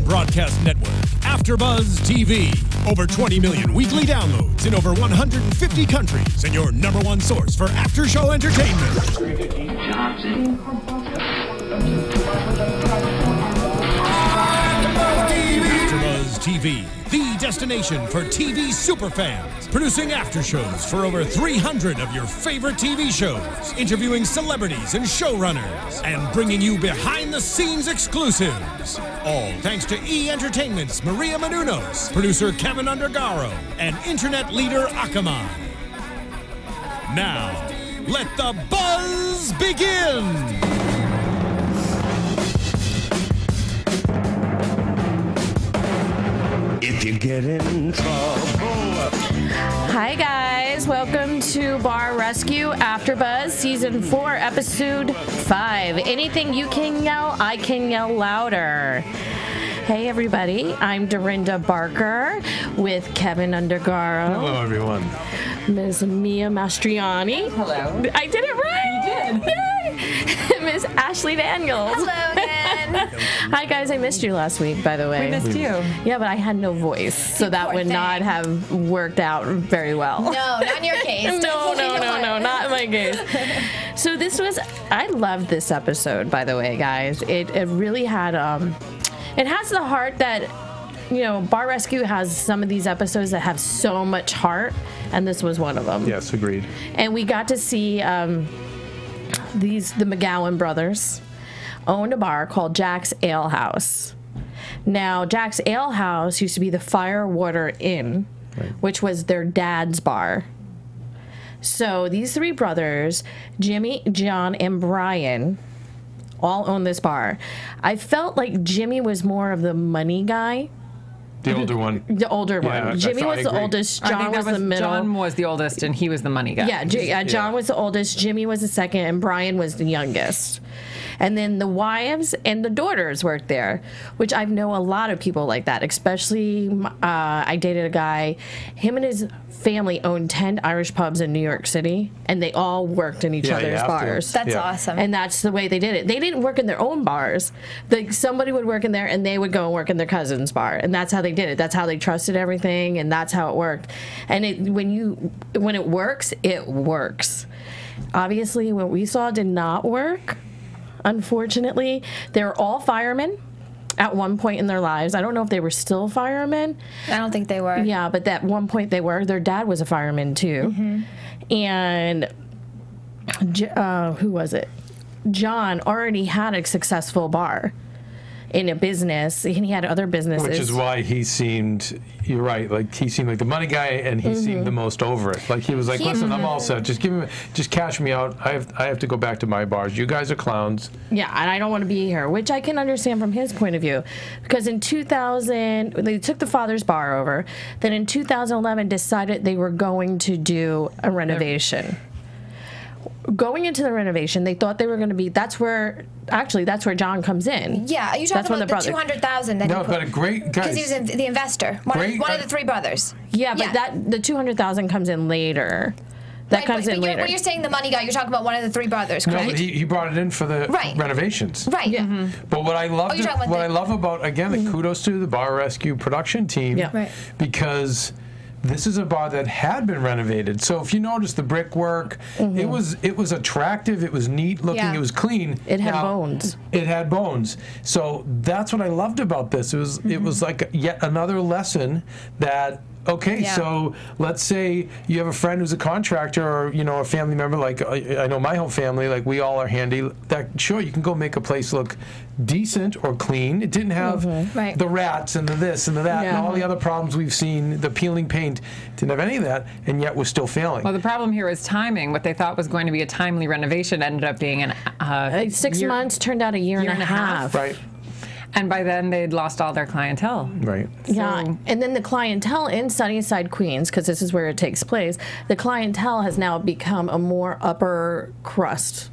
broadcast network, AfterBuzz TV. Over 20 million weekly downloads in over 150 countries, and your #1 source for after-show entertainment. AfterBuzz TV, the destination for TV superfans, producing after shows for over 300 of your favorite TV shows, interviewing celebrities and showrunners, and bringing you behind-the-scenes exclusives. All thanks to E! Entertainment's Maria Menounos, producer Kevin Undergaro, and internet leader Akamai. Now, let the buzz begin! If you get in trouble. Hi guys, welcome to Bar Rescue AfterBuzz Season 4, Episode 5. Anything you can yell, I can yell louder. Hey everybody, I'm Dorinda Barker with Kevin Undergaro. Hello everyone. Ms. Mia Mastriani. Hello. I did it right! You did. Yay! Ms. Ashley Daniels. Hello again. Hi guys, I missed you last week, by the way. We missed you. Yeah, but I had no voice, so that would not have worked out very well. No, not in your case. No, not in my case. So I loved this episode, by the way, guys. It really had, it has the heart that, you know, Bar Rescue has some of these episodes that have so much heart, and this was one of them. Yes, agreed. And we got to see the McGowan brothers owned a bar called Jack's Ale House. Now, Jack's Ale House used to be the Firewater Inn, right, which was their dad's bar. So these three brothers, Jimmy, John, and Brian, all own this bar. I felt like Jimmy was more of the money guy. The older one. The older Yeah, one. Jimmy was the oldest. John was the middle. John was the oldest, and he was the money guy. Yeah, John was the oldest. Jimmy was the second, and Brian was the youngest. And then the wives and the daughters worked there, which I know a lot of people like that. Especially, I dated a guy. Him and his family owned 10 Irish pubs in New York City, and they all worked in each other's bars. That's awesome. And that's the way they did it. They didn't work in their own bars. Like, somebody would work in there, and they would go and work in their cousin's bar, and that's how they did it. That's how they trusted everything, and that's how it worked. And when it works, it works. Obviously, what we saw did not work. Unfortunately, they were all firemen at one point in their lives. I don't know if they were still firemen. I don't think they were. Yeah, but at one point they were. Their dad was a fireman too. Mm-hmm. And who was it? John already had a successful bar in a business, and he had other businesses. Which is why he seemed, you're right, like he seemed like the money guy, and he seemed the most over it. Like he was like, listen, I'm all set. Just cash me out. I have to go back to my bars. You guys are clowns. Yeah, and I don't want to be here, which I can understand from his point of view. Because in 2000, they took the father's bar over. Then in 2011, decided they were going to do a renovation. Going into the renovation, they thought they were going to be. That's where John comes in. Yeah, you talking about the 200,000 that he put? But a great guy. Because he was the investor, one of the three brothers. Yeah, but the 200,000 comes in later. That comes in later. When you're saying the money guy, you're talking about one of the three brothers, correct? No, but he brought it in for the renovations. Right. Yeah. Mm-hmm. But what I love about again, the kudos to the Bar Rescue production team, because this is a bar that had been renovated. So if you notice the brickwork, it was attractive, it was neat looking, it was clean. It had bones. It had bones. So that's what I loved about this. It was like yet another lesson that, okay, so let's say you have a friend who's a contractor, or a family member, like I know my whole family, like we all are handy. That sure, you can go make a place look decent or clean. It didn't have the rats and the this and the that and all the other problems we've seen. The peeling paint didn't have any of that, and yet we're still failing. Well, the problem here is timing. What they thought was going to be a timely renovation ended up being 6 months turned out a year and a half. Right. And by then, they'd lost all their clientele. Right. Yeah, and then the clientele in Sunnyside, Queens, because this is where it takes place, the clientele has now become a more upper crust,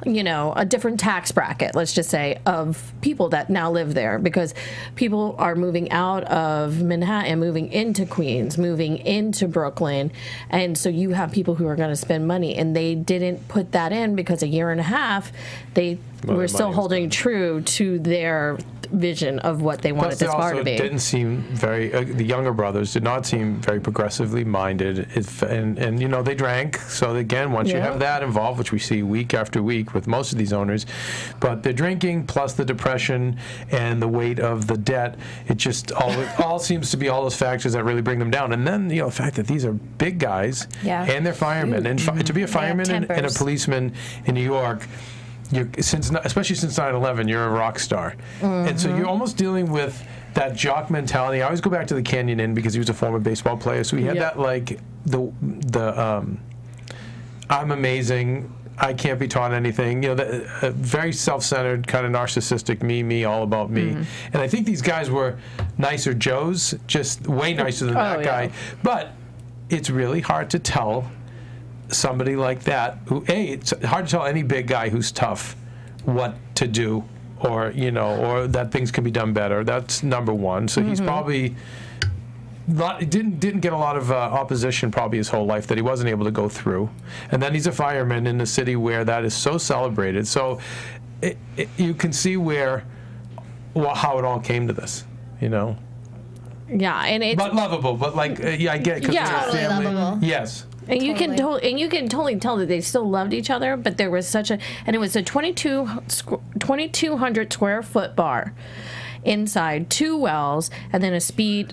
a different tax bracket, let's just say, of people that now live there, because people are moving out of Manhattan, moving into Queens, moving into Brooklyn, and so you have people who are going to spend money, and they didn't put that in because a year and a half, they were still holding true to their vision of what they wanted this bar to be. Didn't seem very. The younger brothers did not seem very progressively minded, and you know they drank. So again, once you have that involved, which we see week after week with most of these owners, but the drinking plus the depression and the weight of the debt, it just all seems to be all those factors that really bring them down. And then the fact that these are big guys and they're firemen, and to be a fireman and a policeman in New York. Especially since 9/11, you're a rock star, and so you're almost dealing with that jock mentality. I always go back to the Canyon Inn because he was a former baseball player, so he had that like I'm amazing, I can't be taught anything. You know, the very self-centered, kind of narcissistic me, all about me. And I think these guys were nicer Joes, just way nicer than that guy. But it's really hard to tell somebody like that who it's hard to tell any big guy who's tough what to do, or or that things can be done better. That's number one. So he's probably didn't get a lot of opposition probably his whole life that he wasn't able to go through, and then he's a fireman in a city where that is so celebrated. So you can see how it all came to this, Yeah, and it's but lovable, but like I get it, because totally family. lovable. Yes. And you can totally tell that they still loved each other, but there was and it was a 2,200 square foot bar inside, 2 wells, and then 2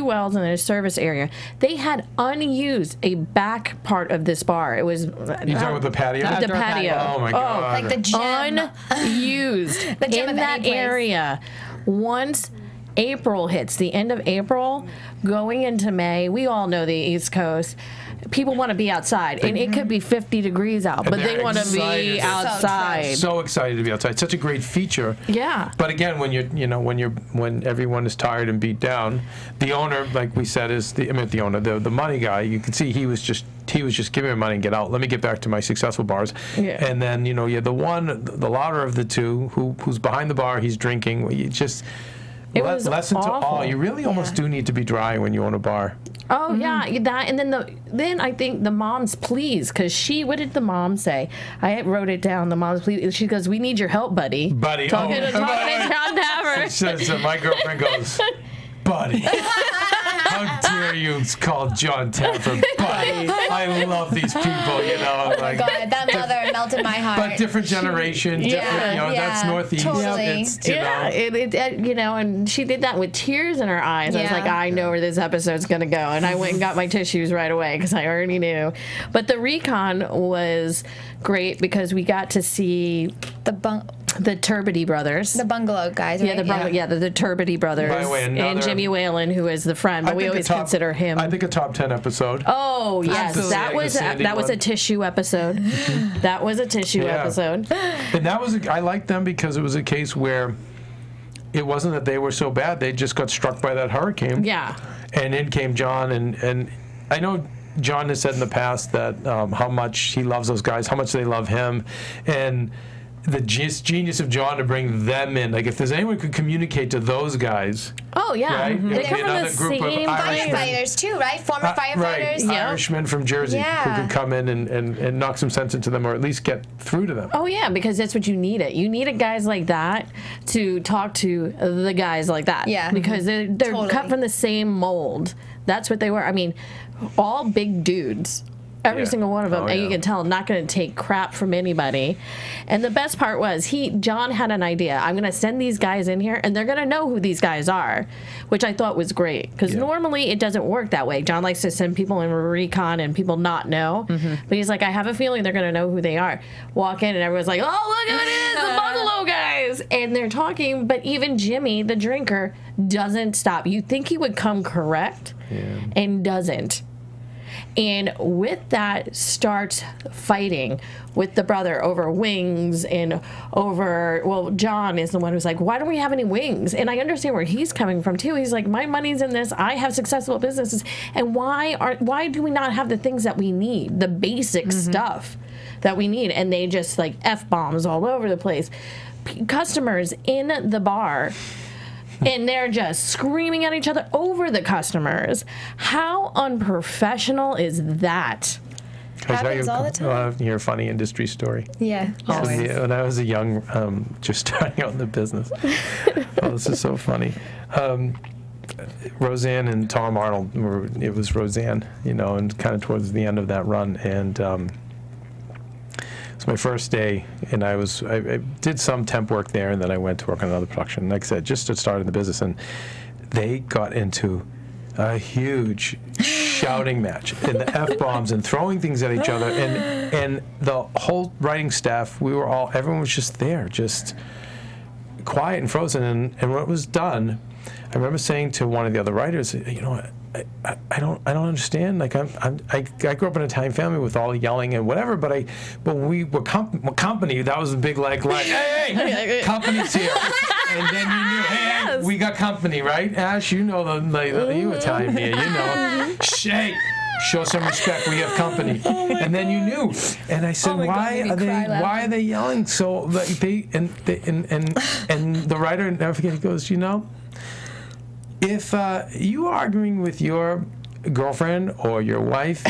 wells and then a service area. They had unused a back part of this bar. It was You talking about the patio? the patio. Oh my God! Like the gym. Unused The gym in of that any place. area. Once April hits, the end of April, going into May, we all know the East Coast. People want to be outside, and it could be 50 degrees out, but they want to be outside. So excited to be outside. Such a great feature. Yeah. But again, when when everyone is tired and beat down, the owner, like we said, is the money guy. You can see he was just give me money and get out. Let me get back to my successful bars. Yeah. And then the louder of the two, who's behind the bar, he's drinking. You just lesson to all. You really almost do need to be dry when you own a bar. Oh yeah, that, and then I think the mom's pleas, because what did the mom say? I wrote it down. The mom's pleas. She goes, "We need your help, buddy." Talking to John Taffer. So my girlfriend goes, "Buddy, how dare you call John Taffer buddy?" I love these people, Oh my God, that mother melted my heart. But different generation, that's Northeast. Totally. And she did that with tears in her eyes. I was like, I know where this episode's going to go. And I went and got my tissues right away because I already knew. But the recon was great because we got to see the Turbiddy brothers. The bungalow guys, right? The Turbiddy brothers. By the way, and Jimmy Whalen, who is the friend, but we always consider him. I think a top 10 episode. Oh, yes. That was a tissue episode. That was a tissue episode. And I liked them because it was a case where it wasn't that they were so bad. They just got struck by that hurricane. Yeah. And in came John, and I know John has said in the past that how much he loves those guys, how much they love him, and the genius of John to bring them in. Like, if there's anyone who could communicate to those guys. Oh, yeah. Right? Mm-hmm. They come from the same firefighters, too, right? Former firefighters. Right. Yeah. Irishmen from Jersey who could come in and knock some sense into them, or at least get through to them. Oh, yeah, because that's what you needed. You needed guys like that to talk to the guys like that. Yeah. Because they're cut from the same mold. That's what they were. I mean, all big dudes. Every single one of them, and you can tell, not going to take crap from anybody. And the best part was, John had an idea. I'm going to send these guys in here, and they're going to know who these guys are, which I thought was great. Because normally it doesn't work that way. John likes to send people in recon and people not know. But he's like, I have a feeling they're going to know who they are. Walk in, and everyone's like, oh, look at it, the bungalow guys. And they're talking, but even Jimmy, the drinker, doesn't stop. You think he would come correct, and doesn't. And with that starts fighting with the brother over wings and John is the one who's like, why don't we have any wings? And I understand where he's coming from too. He's like, my money's in this. I have successful businesses. And why do we not have the things that we need? The basic stuff that we need. And they just like F-bombs all over the place. Customers in the bar, and they're just screaming at each other over the customers. How unprofessional is that? Can I tell Happens all the time. Your funny industry story. Yeah. So when I was a young, just starting out in the business. Oh, this is so funny. Roseanne and Tom Arnold it was Roseanne, and kind of towards the end of that run. And it's my first day, and I did some temp work there, and then I went to work on another production. Like I said, just to start in the business, and they got into a huge shouting match and the F-bombs and throwing things at each other, and the whole writing staff, everyone was just there, just quiet and frozen. And when it was done, I remember saying to one of the other writers, I don't understand. Like I grew up in an Italian family with all yelling and whatever, but we were company. That was a big hey, company's here. And then you knew, hey, we got company, right? Ash, you Italian me, hey, show some respect. We have company. And then you knew. And I said, why are they yelling so? Like and the writer, never forget, he goes, if you are arguing with your girlfriend or your wife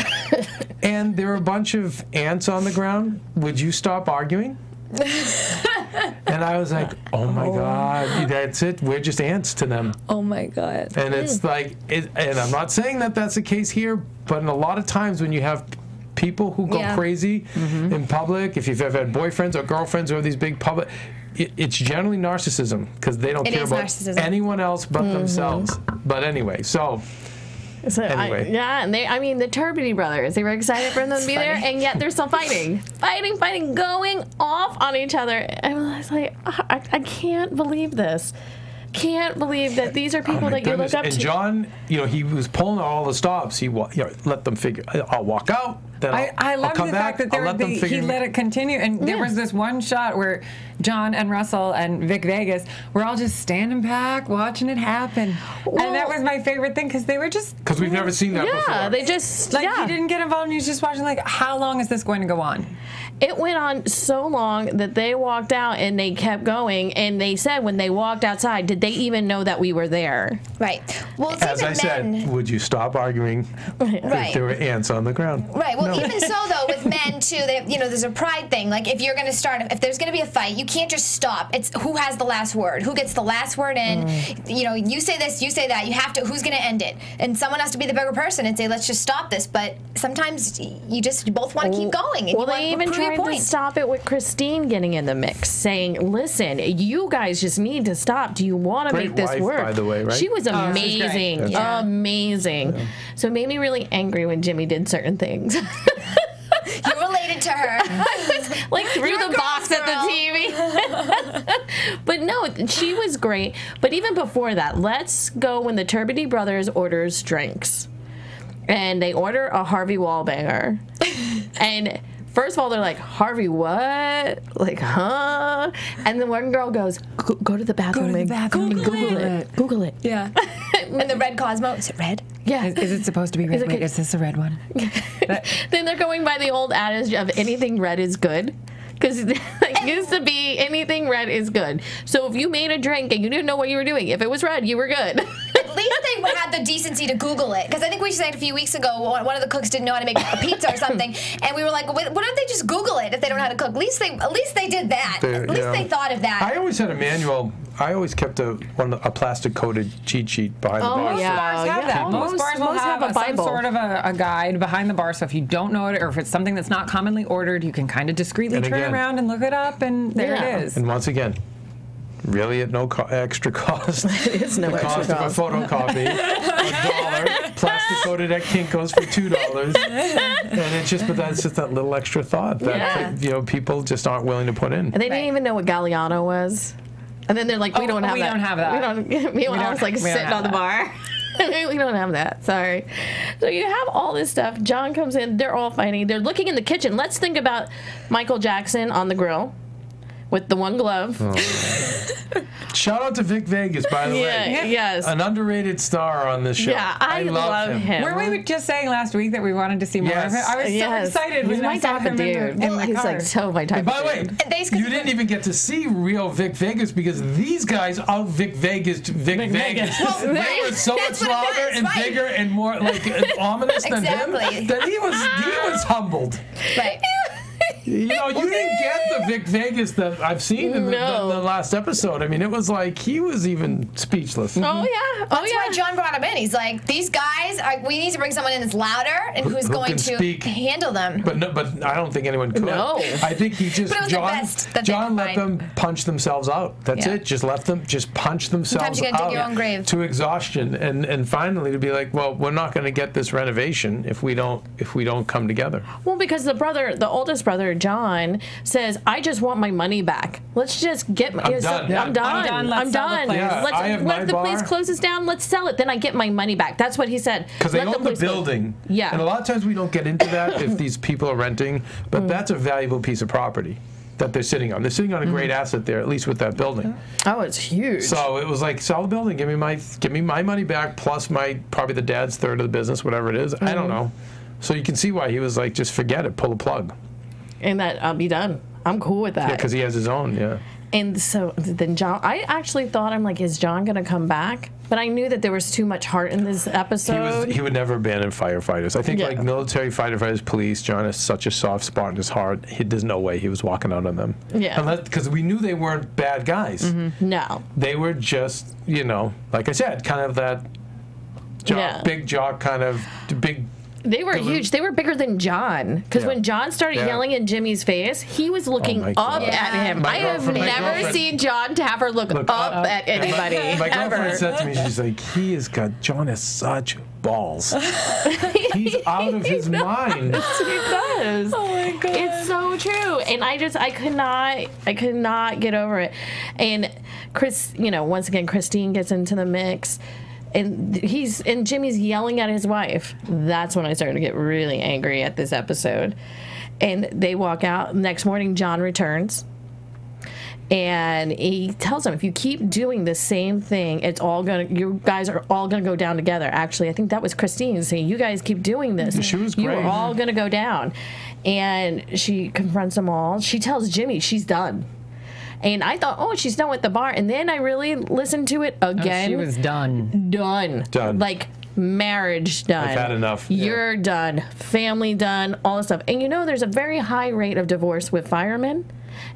and there are a bunch of ants on the ground, would you stop arguing? And I was like, oh my God, that's it. We're just ants to them. Oh my God. And it's like, and I'm not saying that that's the case here, but in a lot of times when you have people who go crazy in public, if you've ever had boyfriends or girlfriends or these big public, it's generally narcissism because they don't care about anyone else but themselves. But anyway, anyway. And the Turbiddy brothers, they were excited for them to be there, and yet they're still fighting, going off on each other. And I was like, I can't believe this. Can't believe that these are people that you look up to. And John, he was pulling out all the stops. He let them figure. I'll walk out. Then I love the fact that he let it continue. And there was this one shot where John and Russell and Vic Vegas were all just standing back, watching it happen. Well, and that was my favorite thing because they were just because we've never seen that before. Yeah, they just he didn't get involved. And he was just watching. Like, how long is this going to go on? It went on so long that they walked out and they kept going. And they said when they walked outside, did they even know that we were there? Right. Well, it's as I said, would you stop arguing if there were ants on the ground? Right. Well, even so, though, with men too, there's a pride thing. Like if you're going to start, if there's going to be a fight, you can't just stop. It's who has the last word, who gets the last word in. You say this, you say that. You have to. Who's going to end it? And someone has to be the bigger person and say, let's just stop this. But sometimes you both want to keep going. And they even tried to stop it with Christine getting in the mix, saying, "Listen, you guys just need to stop. Do you want to make this work?" By the way, right? She was amazing, amazing. Yeah. So it made me really angry when Jimmy did certain things. You related to her. Like threw the box at the TV. But no, she was great. But even before that, let's go when the Turbiddy brothers orders drinks. And they order a Harvey Wallbanger. And first of all, they're like, Harvey what? Like, huh? And then one girl goes, go to the bathroom and Google it. Google it. Yeah. And the red Cosmo, is it red? Yeah. Is it supposed to be red? Wait, is this a red one? Then they're going by the old adage of anything red is good. Because it used to be anything red is good. So if you made a drink and you didn't know what you were doing, if it was red, you were good. At least they had the decency to Google it. Because I think we said a few weeks ago, one of the cooks didn't know how to make a pizza or something. And we were like, why don't they just Google it if they don't know how to cook? At least they did that. At least they thought of that. I always had a manual. I always kept a plastic-coated cheat sheet behind the bar. Most bars have that. Most bars will have some sort of a guide behind the bar. So if you don't know it, or if it's something that's not commonly ordered, you can kind of discreetly turn around and look it up, and there it is. And once again, really at no extra cost. It's no extra cost. The cost of a photocopy, $1. Plastic-coated at Kinko's for $2. And it's just, but that's just that little extra thought that people just aren't willing to put in. And they didn't even know what Galliano was. And then they're like, we don't have that. Meanwhile, I was like sitting on the bar. We don't have that. Sorry. So you have all this stuff. John comes in. They're all fighting. They're looking in the kitchen. Let's think about Michael Jackson on the grill with the one glove. Shout out to Vic Vegas, by the way. Yes. An underrated star on this show. Yeah, I love him. Were we just saying last week that we wanted to see more of it? I was so excited when I saw him in the car. He's like so my type of dude. By the way, you didn't even get to see real Vic Vegas because these guys out Vic Vegas Vic Vegas. Well, they were so much louder and bigger and more like ominous than him that he was humbled. Right. You know, you didn't get the Vic Vegas that I've seen in the last episode. I mean, it was like he was even speechless. Oh, yeah. That's why John brought him in. He's like, these guys, we need to bring someone in that's louder and who's going to handle them. But I don't think anyone could. No. I think he just, John let them punch themselves out. That's it. Just let them punch themselves Sometimes you gotta dig your own grave. To exhaustion. And finally to be like, well, we're not going to get this renovation if we don't come together. Well, because the oldest brother, John, says, I just want my money back. Let's just get my... I'm done. I'm done. Let the place closes down. Let's sell it. Then I get my money back. That's what he said. Because they own the building. Yeah. And a lot of times we don't get into that if these people are renting, but that's a valuable piece of property that they're sitting on. They're sitting on a great asset there, at least with that building. Oh, it's huge. So it was like, sell the building, give me my money back, plus probably the dad's third of the business, whatever it is. I don't know. So you can see why he was like, just forget it, pull the plug. And that I'll be done. I'm cool with that. Yeah, because he has his own, And so then John, I actually thought, I'm like, is John going to come back? But I knew that there was too much heart in this episode. He would never abandon firefighters. I think like military firefighters, police, John has such a soft spot in his heart. There's no way he was walking out on them. Yeah. Because we knew they weren't bad guys. No. They were just, like I said, kind of that big jock kind of big... They were huge. They were bigger than John. Because when John started yelling in Jimmy's face, he was looking up at him. I have never seen John Taffer look up at anybody. My girlfriend said to me, she's like, John has such balls. He's out of his mind. He does. Oh my God. It's so true. And I could not get over it. And once again, Christine gets into the mix. And Jimmy's yelling at his wife. That's when I started to get really angry at this episode. And they walk out. Next morning, John returns. And he tells them, if you keep doing the same thing, you guys are all gonna go down together. Actually, I think that was Christine saying, you guys keep doing this. She was great. You are all gonna go down. And she confronts them all. She tells Jimmy she's done. And I thought, she's done with the bar. And then I really listened to it again. She was done. Done. Like, marriage done. I've had enough. You're done. Family done. All this stuff. And there's a very high rate of divorce with firemen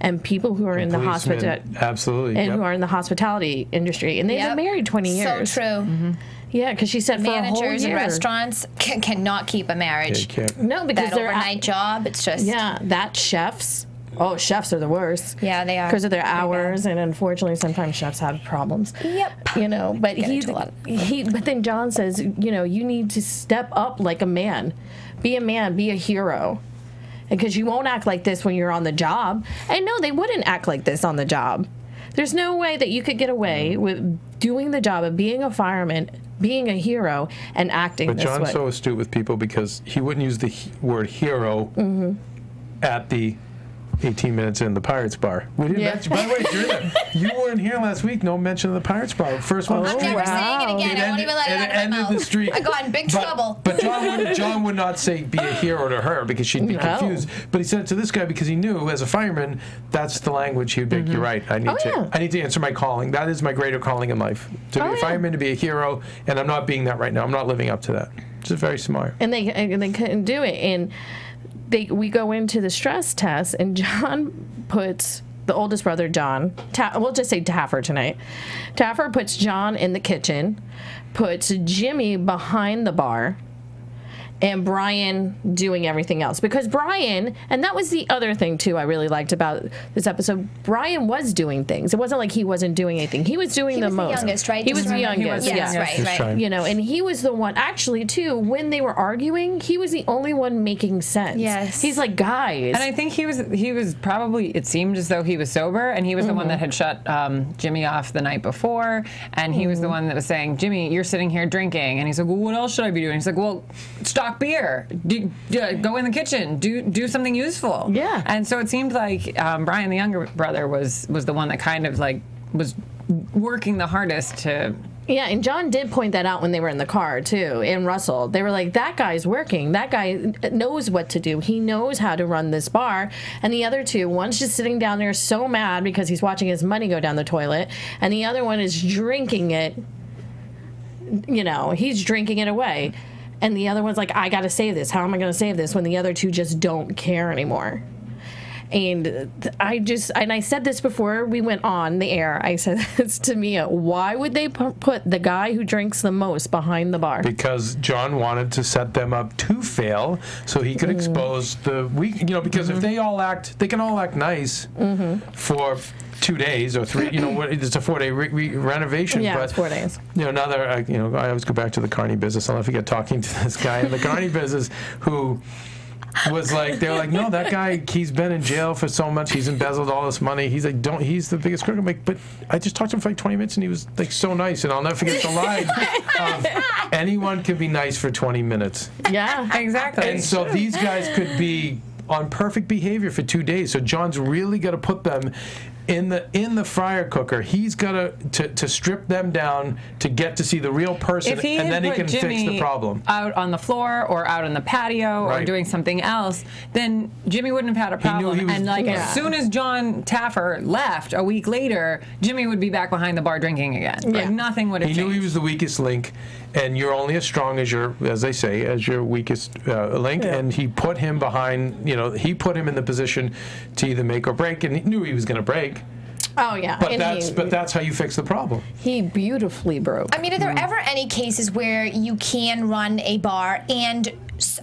and people who are in the hospitality. Absolutely. And who are in the hospitality industry. And they've been married 20 years. So true. Mm-hmm. Yeah, because she said managers in restaurants cannot keep a marriage. Yeah, you can't. No, because that overnight job, it's just... Yeah, that's chefs. Oh, chefs are the worst. Yeah, they are. Because of their hours, and unfortunately, sometimes chefs have problems. Yep. But but then John says, you need to step up like a man, be a hero, because you won't act like this when you're on the job. And no, they wouldn't act like this on the job. There's no way that you could get away with doing the job of being a fireman, being a hero, and acting this way. But John's so astute with people because he wouldn't use the word hero at the 18 minutes in the Pirates Bar. We didn't mention, by the way, you weren't here last week. No mention of the Pirates Bar. First one. I'm never saying it again. I won't even let it out of my mouth. The street. I got in big trouble. But John would not say be a hero to her because she'd be confused. But he said it to this guy because he knew as a fireman that's the language he would be. You're right. I need to answer my calling. That is my greater calling in life. To be a fireman, to be a hero, and I'm not being that right now. I'm not living up to that. It's very smart. And they couldn't do it. And we go into the stress test, and John puts the oldest brother, John, we'll just say Taffer tonight. Taffer puts John in the kitchen, puts Jimmy behind the bar, and Brian doing everything else. Because Brian, and that was the other thing, too, I really liked about this episode, Brian was doing things. It wasn't like he wasn't doing anything. He was doing the most. He was the youngest, right? He was the youngest, yes, right. And he was the one, actually, too, when they were arguing, he was the only one making sense. Yes. He's like, guys. And I think he was probably, it seemed as though he was sober, and he was the one that had shut Jimmy off the night before, and he was the one that was saying, Jimmy, you're sitting here drinking. And he's like, well, what else should I be doing? He's like, well, stop stock beer, go in the kitchen, do something useful. Yeah. And so it seemed like Brian, the younger brother, was the one that kind of like was working the hardest to. Yeah, and John did point that out when they were in the car, too, and Russell. They were like, that guy's working. That guy knows what to do. He knows how to run this bar. And the other two, one's just sitting down there so mad because he's watching his money go down the toilet, and the other one is drinking it. You know, he's drinking it away. And the other one's like, I got to save this. How am I going to save this when the other two just don't care anymore? And I said this before we went on the air. I said this to Mia. Why would they put the guy who drinks the most behind the bar? Because John wanted to set them up to fail, so he could expose the weak. You know, because if they can all act nice for 2 days or 3. You know, it's a 4-day renovation. Yeah, but, it's 4 days. You know, now that I always go back to the carny business. I'll never forget talking to this guy in the carny business who was like, they were like, no, that guy, he's been in jail for so much, he's embezzled all this money. He's like, he's the biggest crook. I'm like, but I just talked to him for like 20 minutes and he was like so nice. And I'll never forget the line of anyone can be nice for 20 minutes. Yeah, exactly. And so these guys could be on perfect behavior for 2 days. So John's really got to put them in the fryer cooker. He's got to strip them down to get to see the real person, and then he can fix the problem. Out on the floor or out on the patio or doing something else, then Jimmy wouldn't have had a problem. And like as soon as John Taffer left a week later, Jimmy would be back behind the bar drinking again. Yeah. Like nothing would have changed. He knew he was the weakest link, and you're only as strong as your, as they say, as your weakest link. Yeah. And he put him behind. You know, he put him in the position to either make or break, and he knew he was going to break. Oh yeah, but that's how you fix the problem. He beautifully broke. I mean, are there ever any cases where you can run a bar and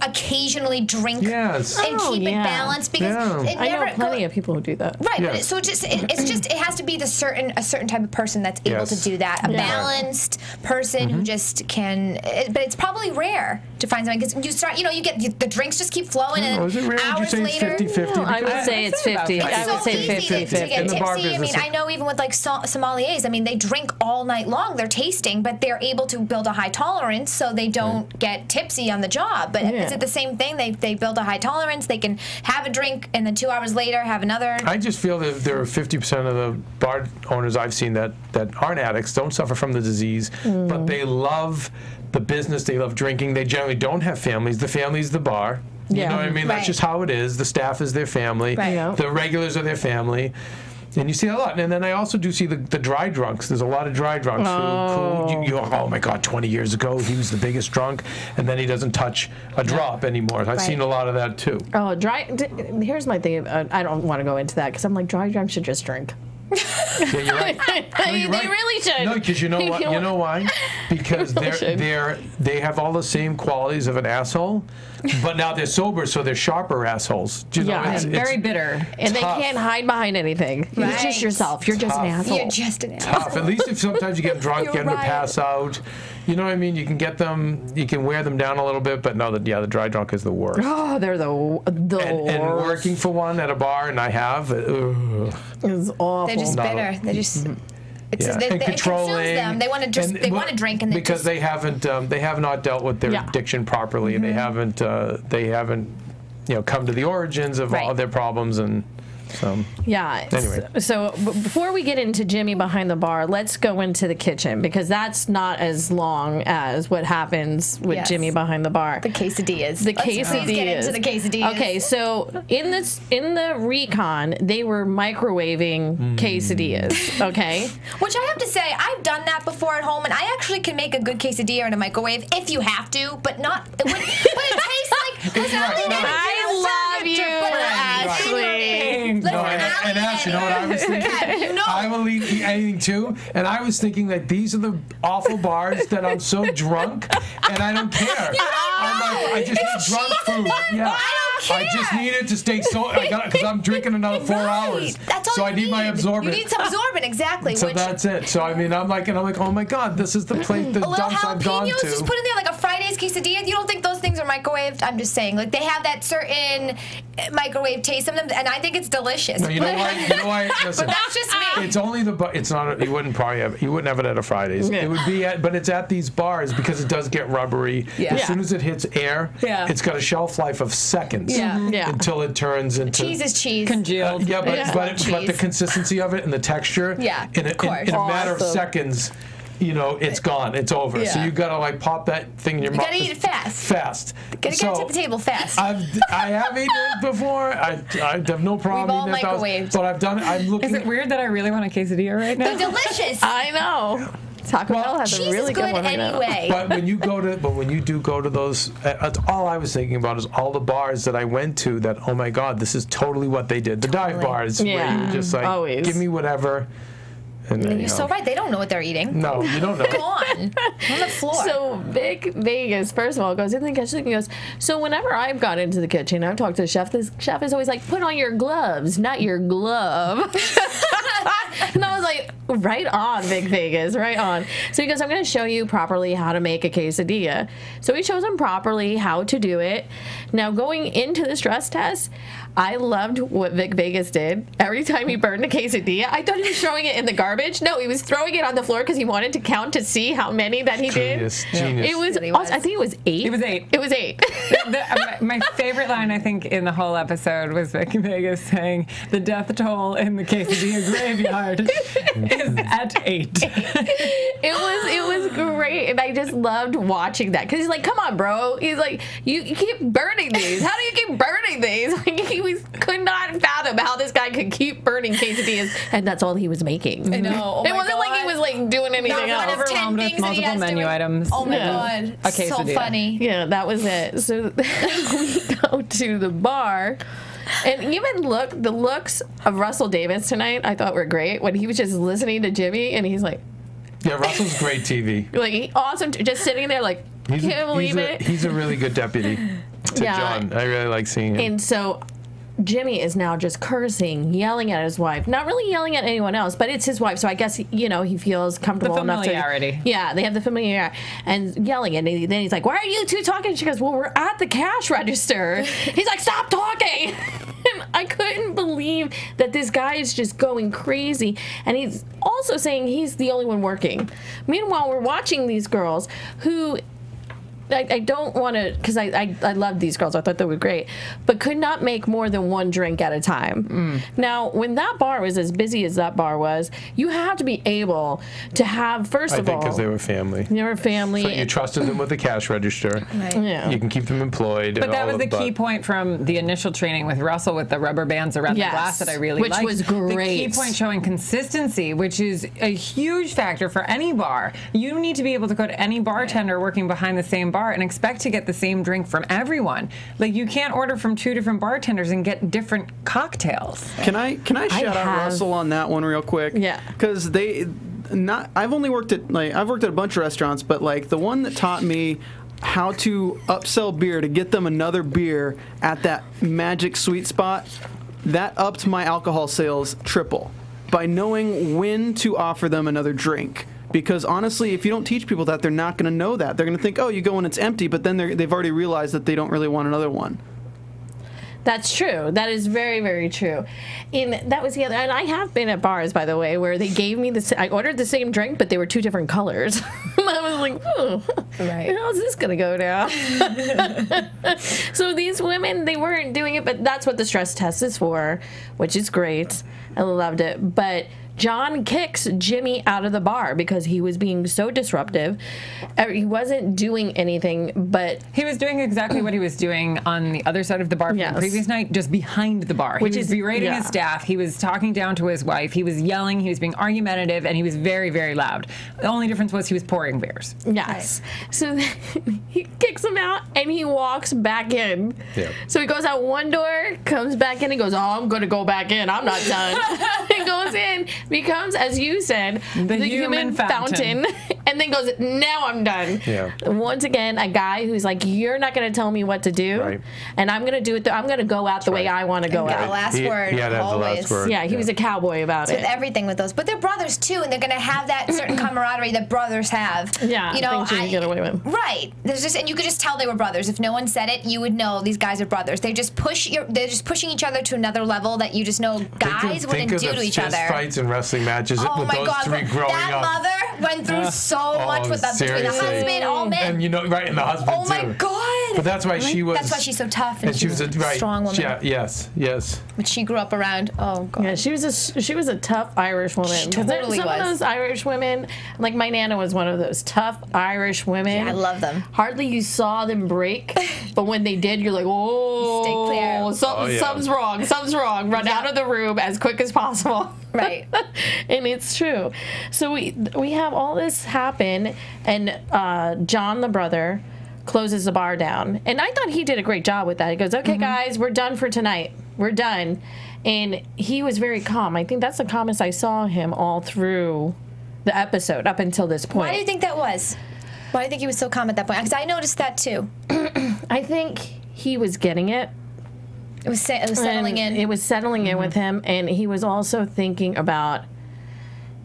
occasionally drink and keep it balanced? Because it I never know plenty of people who do that. Right, but so it has to be a certain type of person that's able to do that. A balanced person who just can. But it's probably rare to find someone because you start. You know, you get the drinks just keep flowing, and is it rare? hours Would you say later, 50-50? I would say it's 50. I would say 50-50 to get tipsy. I mean, I know even with like sommeliers, I mean, they drink all night long. They're tasting, but they're able to build a high tolerance so they don't get tipsy on the job. But is it the same thing? They build a high tolerance. They can have a drink and then 2 hours later have another. I just feel that there are 50% of the bar owners I've seen that aren't addicts, don't suffer from the disease, but they love the business. They love drinking. They generally don't have families. The family's the bar. You know what I mean? That's just how it is. The staff is their family. The regulars are their family. And you see a lot. And then I also do see the dry drunks. There's a lot of dry drunks who oh my God, 20 years ago, he was the biggest drunk, and then he doesn't touch a drop anymore. I've seen a lot of that, too. Oh, here's my thing. I don't want to go into that, because I'm like, dry drunks should just drink. Yeah, you're right. No, you're they really should. No, because you know what? You know why? Because they have all the same qualities of an asshole, but now they're sober, so they're sharper assholes. Do you know? It's very bitter, and they can't hide behind anything. You're just yourself. You're just an asshole. You're just an asshole. Tough. At least if sometimes you get drunk, get them to pass out. You know what I mean? You can get them, you can wear them down a little bit, but no, the dry drunk is the worst. Oh, they're the worst. And working for one at a bar, and I have, it's awful. They're just bitter. They're just. It consumes them. They want to just. They want to drink, and because they haven't not dealt with their addiction properly, and they haven't come to the origins of all their problems and. So, anyway. So before we get into Jimmy behind the bar, let's go into the kitchen, because that's not as long as what happens with Jimmy behind the bar. The quesadillas. Let's get into the quesadillas. Okay, so in the recon, they were microwaving quesadillas. Okay, which I have to say, I've done that before at home, and I actually can make a good quesadilla in a microwave if you have to, but not. But it tastes like. Listen, I love you, Ashley. No, and Ash, you know what I was thinking? I will eat anything too, and I was thinking that these are the awful bars that I'm so drunk, and I don't care. I just need drunk food. Yeah. I just needed to stay because I'm drinking another 4 hours. That's all so I need my absorbent. You need some absorbent, exactly. So that's it. So I mean, I'm like, oh my God, this is the plate, the dumps I've gone to. Just put in there like a fried Fridays quesadillas, you don't think those things are microwaved? I'm just saying, like they have that certain microwave taste of them, and I think it's delicious. No, you know why? Listen, but that's just me. It's only it's not. You wouldn't have it at a Fridays. Yeah. It would be but it's at these bars because it does get rubbery. Yeah. As soon as it hits air, it's got a shelf life of seconds. Until it turns into cheese is cheese. Congealed. But the consistency of it and the texture. In a matter of seconds. It's gone. It's over. So you gotta like pop that thing in your mouth. You gotta eat it fast. Fast. Gotta get to the table fast. I have eaten it before. I have no problem We've eating all it. But I've done it. I'm looking. Is it weird that I really want a quesadilla right now? They're delicious. I know. Taco Bell has a really good one right anyway. now. But when you do go to those, all I was thinking about is all the bars that I went to. That oh my God, this is totally what they did. The dive bars where you just like give me whatever. And then, you're so right. They don't know what they're eating. No, you don't know. Go on the floor. So Vic Vegas, first of all, goes in the kitchen and goes, so whenever I've gone into the kitchen, I've talked to the chef, this chef is always like, put on your gloves, not your glove. And I was like, right on, Vic Vegas, right on. So he goes, I'm going to show you properly how to make a quesadilla. So he shows him properly how to do it. Now, going into the stress test, I loved what Vic Vegas did. Every time he burned a quesadilla, I thought he was throwing it in the garbage. No, he was throwing it on the floor because he wanted to count to see how many that he did. Genius. It was awesome. I think it was 8. It was 8. It was 8. My favorite line, I think, in the whole episode was Vic Vegas saying, the death toll in the quesadilla graveyard is at 8. It was great, and I just loved watching that because he's like, "Come on, bro." He's like, "You keep burning these. How do you keep burning these?" Like, could not fathom how this guy could keep burning quesadillas, and that's all he was making. I know. Oh it wasn't like he was like doing anything else. One of 10 things that he multiple has menu doing. items. Oh my God, A so quesadilla. funny. Yeah, that was it. So we go to the bar. And even the looks of Russell Davis tonight, I thought were great when he was just listening to Jimmy, and he's like, Yeah, Russell's great TV. like awesome, just sitting there like, can't believe it. He's a really good deputy to John. I really like seeing him. And so Jimmy is now just cursing, yelling at his wife. Not really yelling at anyone else, but it's his wife. So I guess, he feels comfortable enough to... The familiarity. Yeah, they have the familiarity. And yelling. And then he's like, why are you two talking? She goes, well, we're at the cash register. He's like, stop talking. And I couldn't believe that this guy is just going crazy. And he's also saying he's the only one working. Meanwhile, we're watching these girls who... I don't want to, because I love these girls. I thought they were great, but could not make more than one drink at a time. Now, when that bar was as busy as that bar was, you have to be able to have, first of all... I think because they were family. They were family. So you trusted them with the cash register. Right. Yeah. You can keep them employed. But that was the key point from the initial training with Russell with the rubber bands around the glass that I really liked. Which was great. The key point showing consistency, which is a huge factor for any bar. You need to be able to go to any bartender working behind the same bar and expect to get the same drink from everyone. Like, you can't order from 2 different bartenders and get different cocktails. Can I shout out Russell on that one real quick? Yeah. Because I've worked at a bunch of restaurants, but like the one that taught me how to upsell beer to get them another beer at that magic sweet spot, that upped my alcohol sales triple by knowing when to offer them another drink. Because honestly, if you don't teach people that, they're not going to know that. They're going to think, oh, you go when it's empty, but then they've already realized that they don't really want another one. That's true. That is very, very true. And that was the other. And I have been at bars, by the way, where they gave me I ordered the same drink, but they were 2 different colors. And I was like, oh, right. How's this going to go down? So these women, they weren't doing it, but that's what the stress test is for, which is great. I loved it. But John kicks Jimmy out of the bar because he was being so disruptive. He wasn't doing anything, but... He was doing exactly what he was doing on the other side of the bar from the previous night, just behind the bar. He was berating his staff. He was talking down to his wife. He was yelling. He was being argumentative, and he was very, very loud. The only difference was he was pouring beers. Yes. Right. So he kicks him out, and he walks back in. Yep. So he goes out one door, comes back in, and goes, oh, I'm going to go back in. I'm not done. He goes in, becomes, as you said, the human fountain. And and then goes, now I'm done. Yeah. Once again, a guy who's like, you're not going to tell me what to do, Right. and I'm going to do it. I'm going to go out the way I want to go Get out. the last word. He had to have the always. last word. Yeah, he was a cowboy about With it. everything with those, but they're brothers too, and they're gonna have that certain camaraderie that brothers have. Yeah, you know, things you can get away with. Right. There's just, and you could just tell they were brothers. If no one said it, you would know these guys are brothers. They're just pushing each other to another level that you just know guys wouldn't do to each other. Think of the fist fights and wrestling matches Oh with my those God, three growing that up. mother went through so much with that between the seriously. husband, all men. And you know, right, and the husband Oh too. my God. But that's why she was. That's why she's so tough and she was a right, strong woman. Yeah, yes. But she grew up around. Oh God. Yeah, she was a tough Irish woman. She 'Cause there's totally some of was. those Irish women, like my Nana was one of those tough Irish women. Yeah, I love them. Hardly you saw them break, but when they did, you're like, oh, Stay clear. Something's wrong. Something's wrong. Run out of the room as quick as possible. Right. And it's true. So we have all this happen, and John, the brother, closes the bar down. And I thought he did a great job with that. He goes, okay, guys, we're done for tonight. We're done. And he was very calm. I think that's the calmest I saw him all through the episode up until this point. Why do you think that was? Why do you think he was so calm at that point? Because I noticed that too. I think he was getting it. It was settling in. It was settling in with him. And he was also thinking about,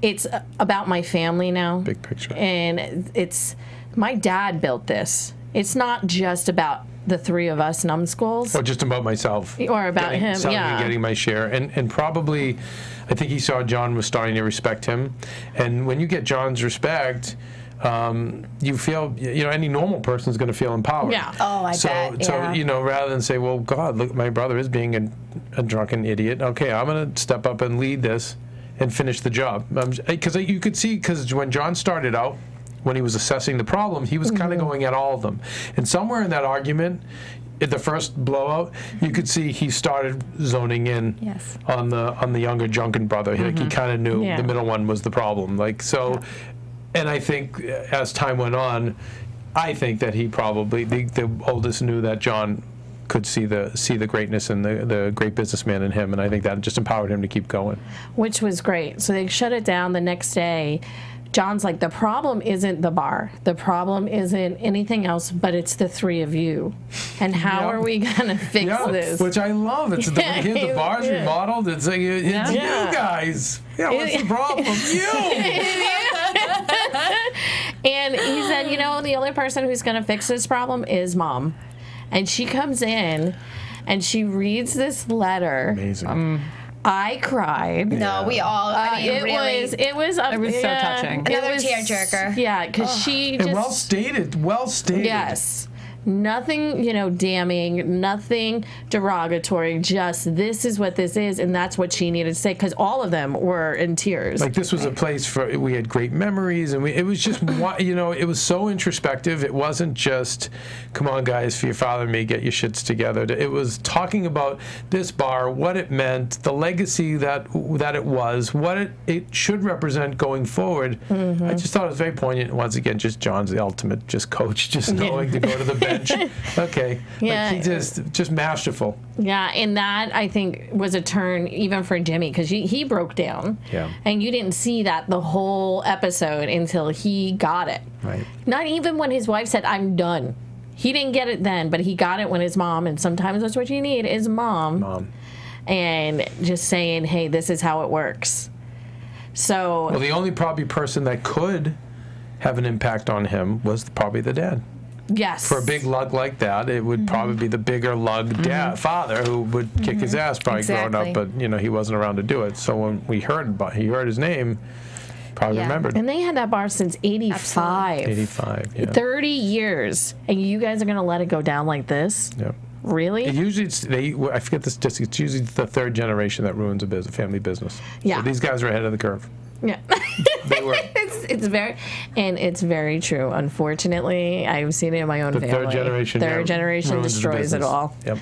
it's about my family now. Big picture. And it's, my dad built this. It's not just about the three of us numbskulls. Or just about myself. Or about him, selling yeah. and getting my share. And probably, I think he saw John was starting to respect him. And when you get John's respect, you feel, you know, any normal person is going to feel empowered. Yeah. Oh, I bet. So, Yeah. you know, rather than say, well, God, look, my brother is being a drunken idiot. Okay, I'm going to step up and lead this and finish the job. Because you could see, because when John started out, when he was assessing the problem, he was kind of going at all of them. And somewhere in that argument, at the first blowout, you could see he started zoning in Yes. on the younger drunken brother. Like he kind of knew Yeah. the middle one was the problem. Like so, and I think as time went on, I think that he probably the oldest knew that John could see the greatness and the great businessman in him, and I think that just empowered him to keep going. Which was great. So they shut it down the next day. John's like, the problem isn't the bar. The problem isn't anything else, but it's the three of you. And how are we going to fix this? Which I love. It's the bar's remodeled. It's like, it's you guys. Yeah, what's the problem? And he said, you know, the only person who's going to fix this problem is Mom. And she comes in and she reads this letter. Amazing. I cried. No, we all. I mean, It really. was so touching. Another tearjerker. Yeah, because she just. And well stated. Yes. Nothing, you know, damning, nothing derogatory, just this is what this is, and that's what she needed to say, because all of them were in tears. Like, this was a place we had great memories, and it was just, you know, it was so introspective. It wasn't just, come on, guys, for your father and me, get your shits together. It was talking about this bar, what it meant, the legacy that it was, what it should represent going forward. I just thought it was very poignant. Once again, just John's the ultimate just coach, just knowing to go to the bench. Okay. Yeah. Like, he just masterful. Yeah, and that, I think, was a turn even for Jimmy, because he broke down. Yeah. And you didn't see that the whole episode until he got it. Right. Not even when his wife said, I'm done. He didn't get it then, but he got it when his mom, and sometimes that's what you need, is mom. And just saying, hey, this is how it works. So. Well, the only probably person that could have an impact on him was probably the dad. Yes. For a big lug like that, it would probably be the bigger lug father who would kick his ass probably growing up, but you know he wasn't around to do it. So when he heard his name, probably remembered. And they had that bar since 85. 85, yeah. 30 years. And you guys are going to let it go down like this? Yeah. Really? I forget the statistics. It's usually the third generation that ruins a family business. Yeah. So these guys are ahead of the curve. Yeah. They were. It's very true. Unfortunately, I've seen it in my own family. Third generation destroys it business. all. Yep.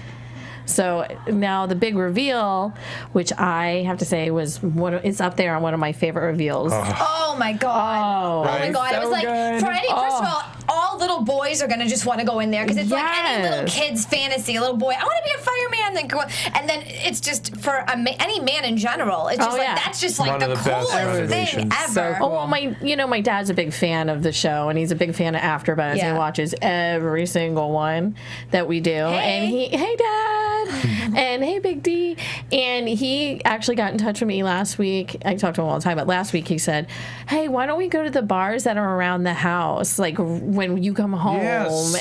So now the big reveal, which I have to say it's up there on one of my favorite reveals. Oh my God. Oh my God. It was like, first of all little boys are going to just want to go in there because it's like any little kid's fantasy. A little boy, I want to be a fireman. man, and then it's just for any man in general. It's just that's just like the coolest thing ever. So cool. Oh, my dad's a big fan of the show, and he's a big fan of AfterBuzz. He watches every single one that we do. And hey Dad, and hey Big D, and he actually got in touch with me last week. I talk to him all the time, but last week he said, hey, why don't we go to the bars that are around the house, like when you come home,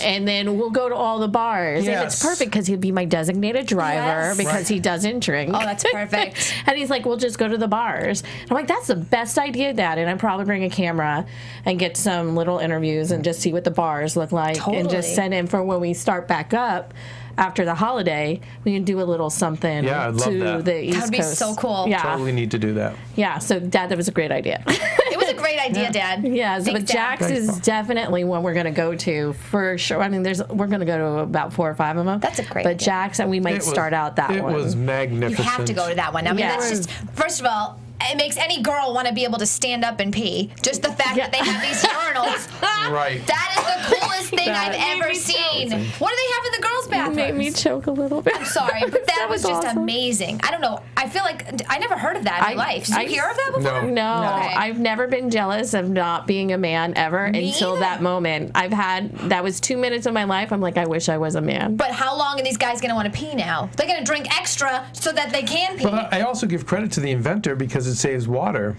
and then we'll go to all the bars. And it's perfect because he'd be my designated driver because he doesn't drink. Oh, that's perfect. And he's like, we'll just go to the bars. And I'm like, that's the best idea, Dad. And I'd probably bring a camera and get some little interviews and just see what the bars look like and just send in for when we start back up. After the holiday, we can do a little something I'd love to the East Coast. That would be so cool. Yeah. Totally need to do that. Yeah, so Dad, that was a great idea. It was a great idea, Dad. Yeah, so, but Jack's is definitely one we're going to go to for sure. I mean, we're going to go to about 4 or 5 of them. That's a great idea. But Jack's, and we might start out that one. It was magnificent. You have to go to that one. I mean, that's just, first of all, it makes any girl want to be able to stand up and pee. Just the fact that they have these urinals. Right. That is the coolest thing I've ever seen. What do they have in the girls' bathrooms? It made me choke a little bit. I'm sorry, but that was just amazing. I don't know. I feel like I never heard of that in my life. Did you hear of that before? No. Okay. I've never been jealous of not being a man ever until that moment. That was 2 minutes of my life. I'm like, I wish I was a man. But how long are these guys going to want to pee now? They're going to drink extra so that they can pee. But I also give credit to the inventor because it saves water.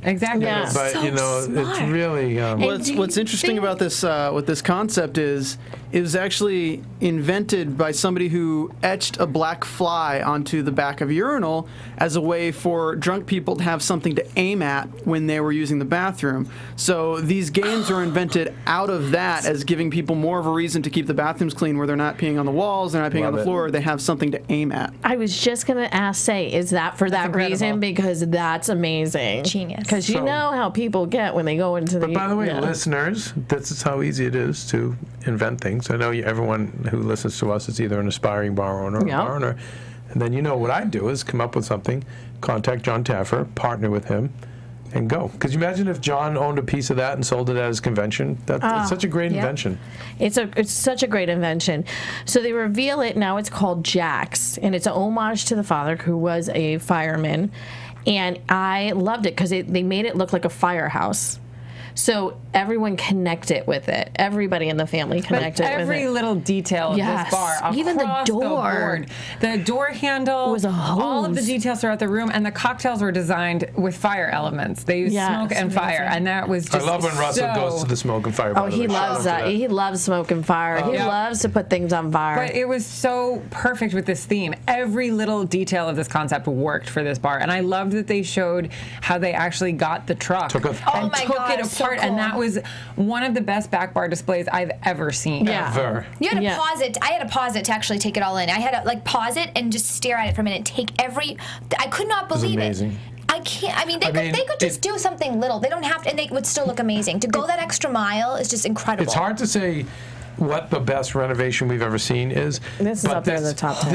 Exactly. Yeah. But it's really what's interesting about this with this concept is it was actually invented by somebody who etched a black fly onto the back of a urinal as a way for drunk people to have something to aim at when they were using the bathroom. So these games were invented out of that as giving people more of a reason to keep the bathrooms clean, where they're not peeing on the walls, they're not peeing on the floor, they have something to aim at. I was just going to say, is that for that reason? Because that's amazing. Genius. Because you know how people get when they go into the... But by the way, listeners, this is how easy it is to invent things. I know everyone who listens to us is either an aspiring bar owner or a bar owner. And then what I do is come up with something, contact John Taffer, partner with him, and go. Because you imagine if John owned a piece of that and sold it at his convention? It's such a great invention. It's such a great invention. So they reveal it, now it's called Jack's, and it's an homage to the father who was a fireman. And I loved it because they made it look like a firehouse. So everyone connected with it. Everybody in the family connected with it. Every little detail of this bar, even the door, the door handle, was a hose. All of the details throughout the room, and the cocktails were designed with fire elements. They used smoke and fire, and that was just I love when Russell goes to the smoke and fire. Oh, he loves that. He loves smoke and fire. He loves to put things on fire. But it was so perfect with this theme. Every little detail of this concept worked for this bar, and I loved that they showed how they actually got the truck and took it apart. So cool. And that was one of the best back bar displays I've ever seen. Ever. You had to pause it. I had to pause it to actually take it all in. I had to pause it and just stare at it for a minute. I could not believe it. I can't. I mean, they could just do something little. They don't have to, and they would still look amazing. To go that extra mile is just incredible. It's hard to say what the best renovation we've ever seen is. This is up there in the top 10.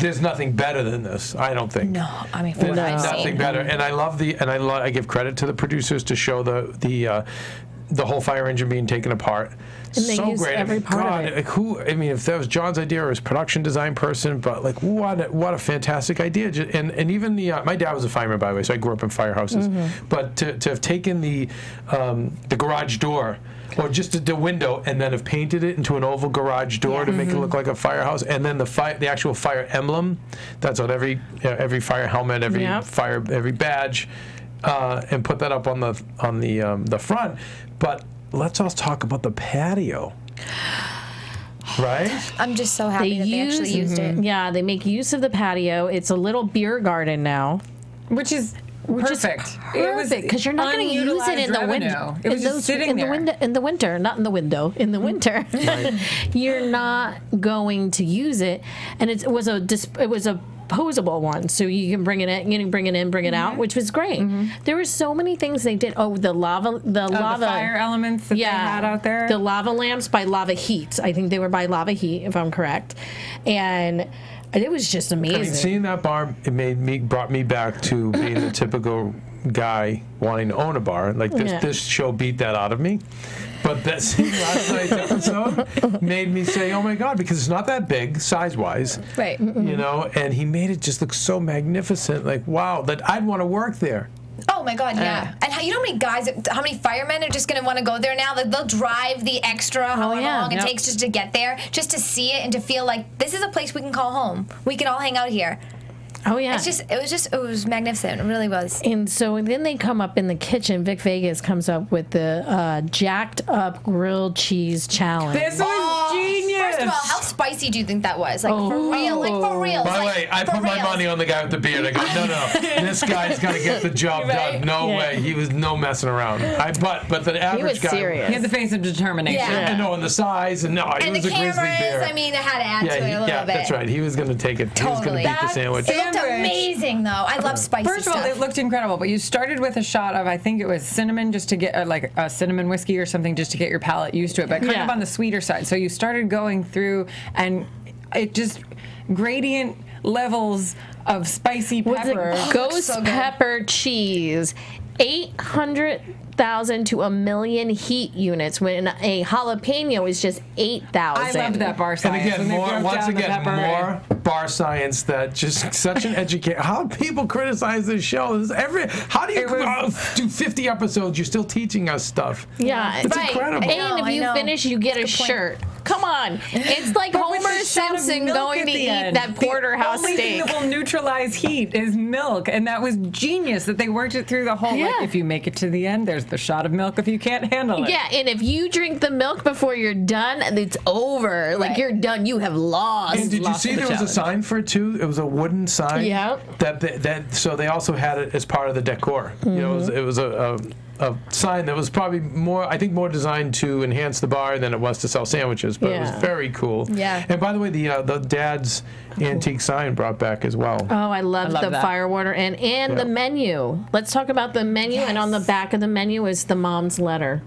There's nothing better than this. I don't think. No, I mean, for there's nothing better. And I give credit to the producers to show the whole fire engine being taken apart. And they so used great. every part of it. If that was John's idea or his production design person, but what a fantastic idea. And even my dad was a fireman, by the way, so I grew up in firehouses. But to have taken the garage door, or just the window, and then have painted it into an oval garage door to make it look like a firehouse, and then the actual fire emblem, that's on every fire helmet, every badge, and put that up on the front. But let's also talk about the patio. Right? I'm just so happy they actually used it. Yeah, they make use of the patio. It's a little beer garden now. Which is perfect. It was because you're not going to use it in the winter. It was just sitting there. In the winter, not in the window. In the winter, you're not going to use it. And it was a posable one, so you can bring it in, bring it out, which was great. There were so many things they did. Oh, the lava fire elements that they had out there. The lava lamps by Lava Heat. I think they were by Lava Heat, if I'm correct. And it was just amazing. Seeing that bar, brought me back to being the typical guy wanting to own a bar. Like this show beat that out of me. But that scene last night's episode made me say, "Oh my God!" Because it's not that big size-wise, right? You know, and he made it just look so magnificent. Like, wow, that I'd want to work there. Oh my God, yeah. And you know how many guys, how many firemen are just going to want to go there now? Like, they'll drive the extra however long it takes just to get there, just to see it and to feel like this is a place we can call home. We can all hang out here. Oh yeah, it was magnificent. It really was. And so then they come up in the kitchen. Vic Vegas comes up with the jacked up grilled cheese challenge. This was genius. First of all, how spicy do you think that was? Like for real, like for real. By the way, I put my money on the guy with the beard. I go, no, this guy's gonna get the job done. No way, he was no messing around. But the average guy, serious. He had the face of determination. Yeah. And no, and the size, and no, he and was the a grizzly bear. cameras, I mean, I had to add to it a little bit. Yeah, that's right. He was gonna take it. Totally. He was gonna beat the sandwich. It looked amazing, though. I love spicy First of all, stuff. it looked incredible, but you started with a shot of, I think it was cinnamon, just to get, like a cinnamon whiskey or something, just to get your palate used to it, but kind of on the sweeter side. So you started going through, and it just, gradient levels of spicy pepper. Ghost pepper cheese, 800,000 to 1 million heat units, when a jalapeno is just 8,000. I loved that bar science. And again, once again, more bar science that just such an education. How people criticize this show? How do you do 50 episodes? You're still teaching us stuff. Yeah, it's incredible. And if you finish, you get a shirt. Come on, it's like Homer Simpson going to eat that porterhouse steak. The only thing that will neutralize heat is milk, and that was genius that they worked it through the whole. Like, if you make it to the end, there's the shot of milk if you can't handle it. Yeah, and if you drink the milk before you're done, it's over. Like, you're done. You have lost. And did you see there was a sign for it too? It was a wooden sign. Yeah. So they also had it as part of the decor. You know, it was a sign that was probably more designed to enhance the bar than it was to sell sandwiches, but it was very cool. Yeah. And by the way, the dad's antique sign brought back as well. Oh, I love the firewater and the menu. Let's talk about the menu. And on the back of the menu is the mom's letter.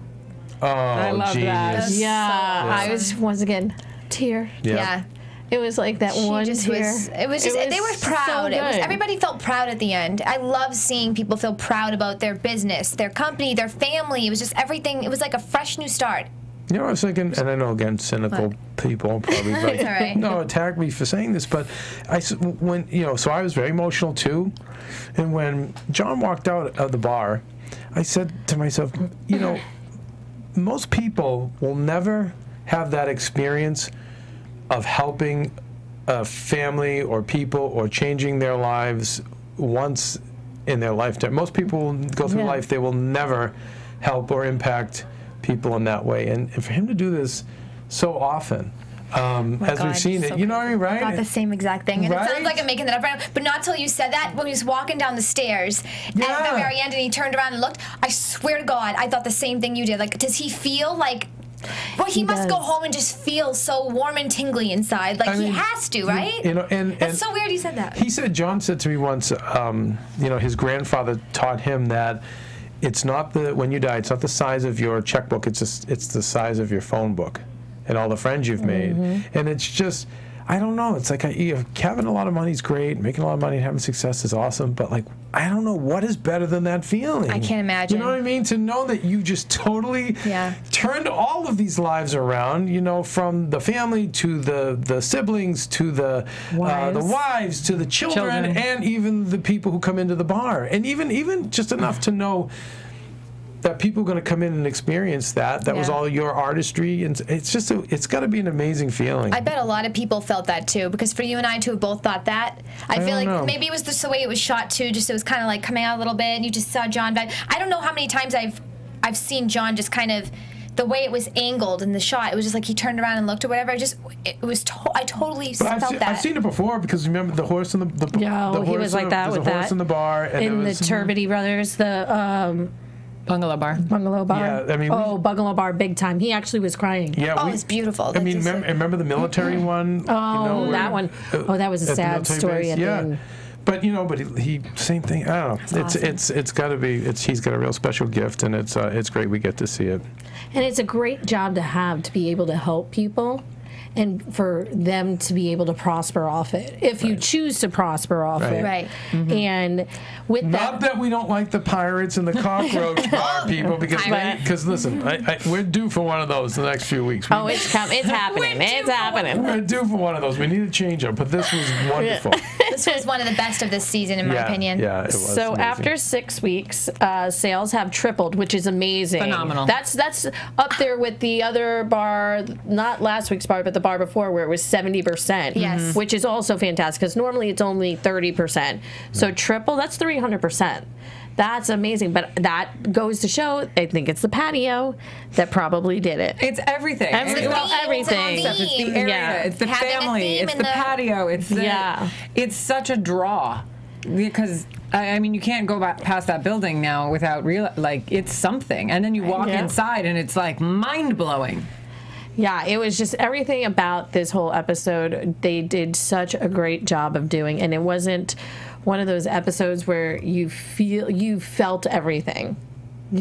Oh, I love that. Yeah, I was once again tear. Yeah. It was like that one tear. They were proud. So Everybody felt proud at the end. I love seeing people feel proud about their business, their company, their family. It was just everything. It was like a fresh new start. You know, I was thinking, and I know again, cynical people probably It's all right. attack me for saying this, but so I was very emotional too, and when John walked out of the bar, I said to myself, most people will never have that experience of helping a family or people or changing their lives once in their lifetime. Most people go through life, they will never help or impact people in that way. And for him to do this so often, as we've seen it, you know what I mean, right? I thought the same exact thing. And right? it sounds like I'm making that up right now, but not till you said that, when he was walking down the stairs at the very end and he turned around and looked, I swear to God, I thought the same thing you did. Like, does he feel like... Well, he must go home and just feel so warm and tingly inside. Like, he has to, right? And that's so weird he said that. John said to me once, his grandfather taught him that it's not when you die, it's not the size of your checkbook, it's the size of your phone book and all the friends you've made. And it's just, I don't know, it's like having a lot of money is great, making a lot of money and having success is awesome, but like, I don't know what is better than that feeling. I can't imagine. You know what I mean? To know that you just totally turned all of these lives around, from the family to the siblings to the wives to the children and even the people who come into the bar. And even just enough to know that people are going to come in and experience that was all your artistry, and it's got to be an amazing feeling. I bet a lot of people felt that too, because for you and I to have both thought that, I feel like maybe it was just the way it was shot too, just it was kind of like coming out a little bit and you just saw John back. I don't know how many times I've seen John just kind of, the way it was angled in the shot, it was just like he turned around and looked or whatever. I totally felt that. I've seen it before, because remember the horse and the he was like that with that. horse in the bar, and in the Turbiddy Brothers, the Bungalow Bar. Yeah, I mean, Bungalow Bar, big time. He actually was crying. Yeah, it's beautiful. I mean, remember the military one? That one. That was a sad story at the end. But he same thing. I don't know. It's got to be. He's got a real special gift, and it's great we get to see it. And it's a great job to have, to be able to help people. and for them to be able to prosper off it, if you choose to prosper off it. Right. And with Not that we don't like the pirates and the cockroach bar people, because listen, we're due for one of those the next few weeks. It's happening. It's happening. We're due for one of those. We need a change up, but this was wonderful. This was one of the best of this season, in my opinion. Yeah, it was. So amazing. after 6 weeks, sales have tripled, which is amazing. Phenomenal. That's up there with the other bar, not last week's bar, but the bar before, where it was 70%. Yes. Which is also fantastic, because normally it's only 30%. So triple, that's 300%. That's amazing, but that goes to show, I think it's the patio that probably did it. It's everything. Everything. It's It's the area. It's the family. It's the patio. It's such a draw, because I mean, you can't go past that building now without it's something. And then you walk inside, and it's like mind blowing. Yeah, it was just everything about this whole episode. They did such a great job of doing, and it wasn't one of those episodes where you felt everything.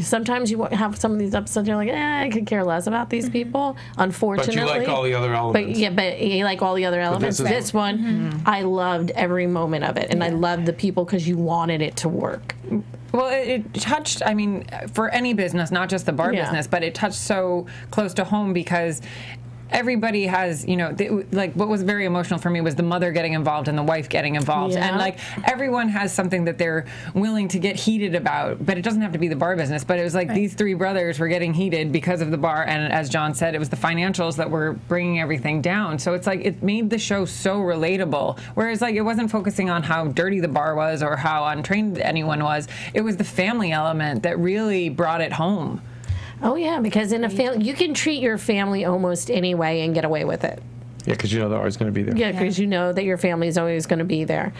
Sometimes you have some of these episodes, you're like, I could care less about these people, unfortunately. But you like all the other elements. But you like all the other elements. This one, I loved every moment of it, and I loved the people because you wanted it to work. Well, it touched, I mean, for any business, not just the bar business, but it touched so close to home because everybody has, what was very emotional for me was the mother getting involved and the wife getting involved. Yeah. And, everyone has something that they're willing to get heated about, but it doesn't have to be the bar business. But it was these three brothers were getting heated because of the bar. And as John said, it was the financials that were bringing everything down. So it's it made the show so relatable. Whereas, it wasn't focusing on how dirty the bar was or how untrained anyone was. It was the family element that really brought it home. Oh, yeah, because in a family, you can treat your family almost any way and get away with it. Yeah, because they're always going to be there. Yeah, because you know that your family is always going to be there.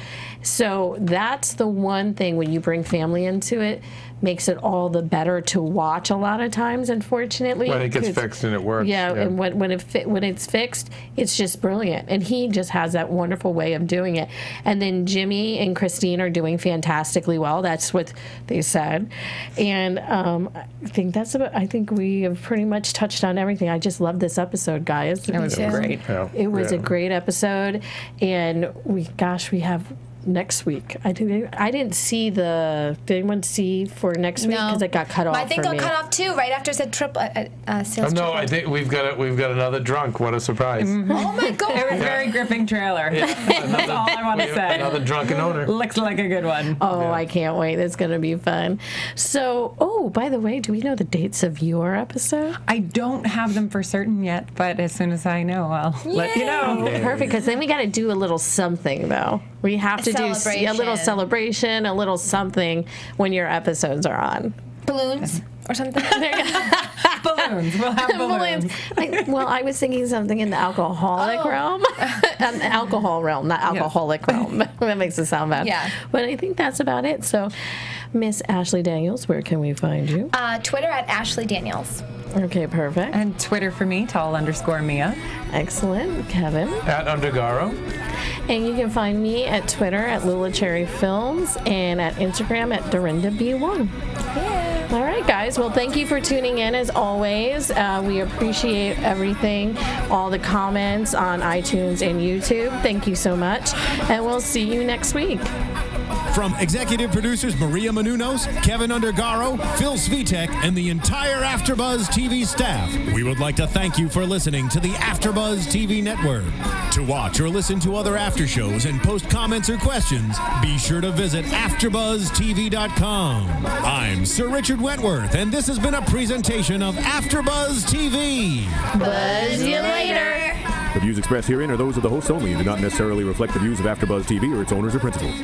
So that's the one thing when you bring family into it, makes it all the better to watch a lot of times, unfortunately. When it gets fixed and it works. Yeah, and when it's fixed, it's just brilliant. And he just has that wonderful way of doing it. And then Jimmy and Christine are doing fantastically well. That's what they said. And I think we have pretty much touched on everything. I just love this episode, guys. It was great. Yeah. It was a great episode. And we have next week. I didn't see did anyone see for next week? Because it got cut off. I think it got cut off too, right after it said sales. No, I think we've got another drunk. What a surprise! Mm-hmm. Oh my God! It was a very gripping trailer. That's all I want to say. Another drunken owner. Looks like a good one. Oh, I can't wait. It's going to be fun. So, by the way, do we know the dates of your episode? I don't have them for certain yet, but as soon as I know, I'll let you know. Perfect, because then we got to do a little something, though. We have to do a little celebration, a little something when your episodes are on. Balloons or something. Balloons. We'll have balloons. I was thinking something in the alcoholic realm. Alcohol realm, not alcoholic realm. That makes it sound bad. Yeah. But I think that's about it. So, Miss Ashley Daniels, where can we find you? Twitter at Ashley Daniels. Okay, perfect. And Twitter for me, tall_Mia. Excellent. Kevin. At Undergaro. And you can find me at Twitter at Lula Cherry Films and at Instagram at Dorinda B1. Yeah. All right, guys. Well, thank you for tuning in as always. We appreciate everything, all the comments on iTunes and YouTube. Thank you so much. And we'll see you next week. From executive producers Maria Menounos, Kevin Undergaro, Phil Svitek, and the entire AfterBuzz TV staff, we would like to thank you for listening to the AfterBuzz TV network. To watch or listen to other after shows and post comments or questions, be sure to visit AfterBuzzTV.com. I'm Sir Richard Wentworth, and this has been a presentation of AfterBuzz TV. Buzz you later. The views expressed herein are those of the hosts only and do not necessarily reflect the views of AfterBuzz TV or its owners or principals.